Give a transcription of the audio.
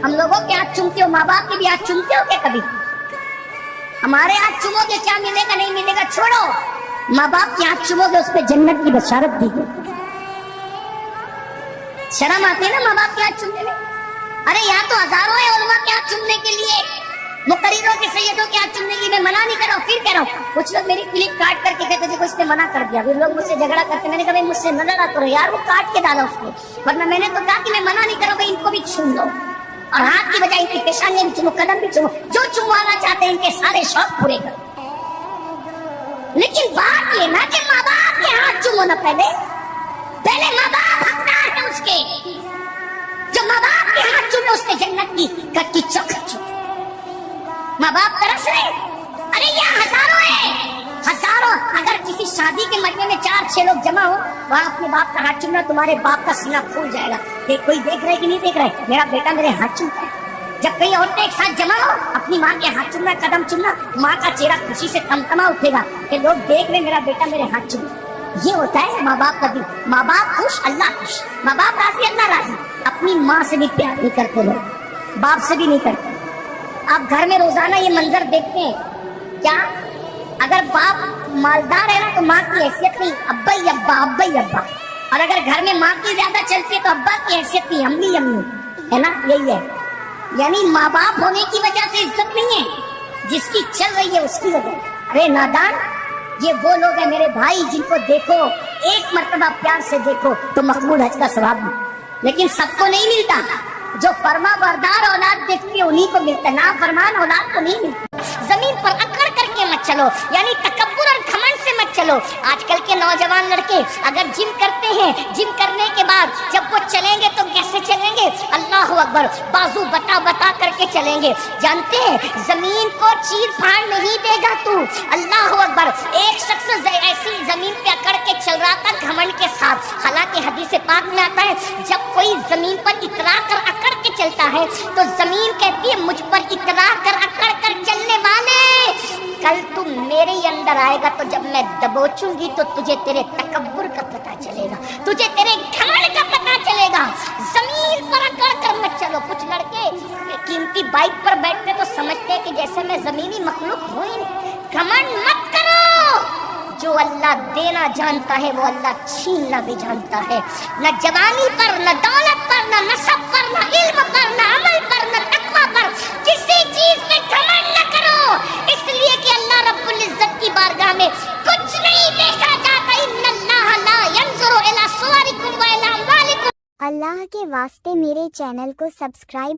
हम लोगों के हाथ चूमते हो, माँ बाप के भी हाथ चूमते हो क्या कभी? हमारे हाथ चूमोगे क्या मिलेगा नहीं मिलेगा छोड़ो, माँ बाप के हाथ चूमोगे उस पे जन्नत की बशारत दी गई। शर्म आती है ना माँ बाप के हाथ चूमने में? अरे यहाँ तो हजारों है उलमा के हाथ चूमने के लिए, मुकर्रिरों के सैयदों के हाथ चूमने के लिए। मैं मना नहीं कर रहा हूँ, फिर कह रहा हूँ कुछ लोग मेरी क्लिप काट करके कहते देखो इसने मना कर दिया, फिर लोग मुझसे झगड़ा करते। मैंने कहा मुझसे न लड़ा करो यार, वो काट के डाला उसको, वरना मैंने तो कहा कि मैं मना नहीं कर रहा, इनको भी चूम लो और हाथ की बजाय इनकी पेशानी भी चूमो, कदम भी चूमो, जो चुमवाना चाहते हैं इनके सारे शौक पूरे करो। लेकिन बात ये ना कि माँ बाप के हाथ चूमो ना, पहले माँ बाप हकदार है उसके, जो माँ बाप के हाथ चूमे उसने जन्नत की कच्ची चौखट चूमे। माँ बाप तरस रहे, अरे यहाँ हजारों है, हजारों। अगर किसी शादी के मजमे में 4-6 लोग जमा हो, वहाँ अपने बाप का हाथ चूमना, तुम्हारे बाप का सीना फूल जाएगा। कोई देख रहा है कि नहीं देख रहा है, मेरा बेटा मेरे हाथ चूमता है। जब कई औरतें एक साथ जमा हो, अपनी माँ के हाथ चूमना, कदम चूमना, माँ का चेहरा खुशी से तमतमा उठेगा कि लोग देख रहे मेरा बेटा मेरे हाथ चूमता। ये होता है माँ बाप का दिल। माँ बाप खुश, अल्लाह खुश। माँ बाप राजी, अल्लाह राजी। अपनी माँ से भी प्यार नहीं करते लोग, बाप से भी नहीं करते। आप घर में रोजाना ये मंजर देखते हैं क्या? अगर बाप मालदार है ना तो माँ की हैसियत नहीं, अब्बा ही अब्बा, अब्बा ही अब्बा। और अगर घर में माँ की ज्यादा चलती है तो अब्बा की हैसियत नहीं, अम्मी अम्मी, है ना? यही है, यानी माँ बाप होने की वजह से इज्जत नहीं है, जिसकी चल रही है उसकी वजह। अरे नादान, ये वो लोग हैं मेरे भाई जिनको देखो, एक मर्तबा प्यार से देखो तो मकबूल हज का सवाब मिले, लेकिन सबको नहीं मिलता। जो फरमा बरदार औलाद देखती है उन्हीं को मिलता, ना फरमान औलाद को नहीं मिलता। जमीन पर अकड़ करके मत चलो, यानी तकब्बुर और घमंड से मत चलो। आजकल के नौजवान लड़के अगर जिम करते हैं, जिम करने के बाद जब वो चलेंगे तो कैसे चलेंगे? अल्लाह अकबर, बाजू बता बता करके चलेंगे। जानते हैं जमीन को चीर फाड़ नहीं देगा तू। अल्लाह अकबर। एक शख्स ऐसी जमीन पे अकड़ के चल रहा था घमंड के साथ। हालांकि हदीस पाक में आता है जब कोई जमीन पर इतरा कर अकड़ के चलता है तो जमीन कहती है मुझ पर इतरा कर अकड़ कर चलने वाले, कल तू मेरे अंदर आएगा तो जब मैं दबोचूंगी तो तुझे तेरे तकब्बुर का पता चलेगा, तुझे तेरे घमंड का पता चलेगा। जमीन पर अकड़ कर मत चलो। कुछ लड़के कीमती बाइक पर बैठते तो समझते हैं कि जैसे मैं जमीनी मखलूक हूं ही नहीं। घमंड मत करो। जो अल्लाह देना जानता है वो अल्लाह छीनना भी जानता है। न जवानी पर, न दौलत पर, न नसब पर, न इल्म पर, न अमल पर, न तकवा पर, किसी चीज में घमंड न करो, इसलिए कि अल्लाह रब्बुल इज्जत की बारगाह में कुछ नहीं देखा जाता। इन्नल्लाह ला यंजुरु इला सुवरिकुम व इला अमवालिकुम। अल्लाह के वास्ते मेरे चैनल को सब्सक्राइब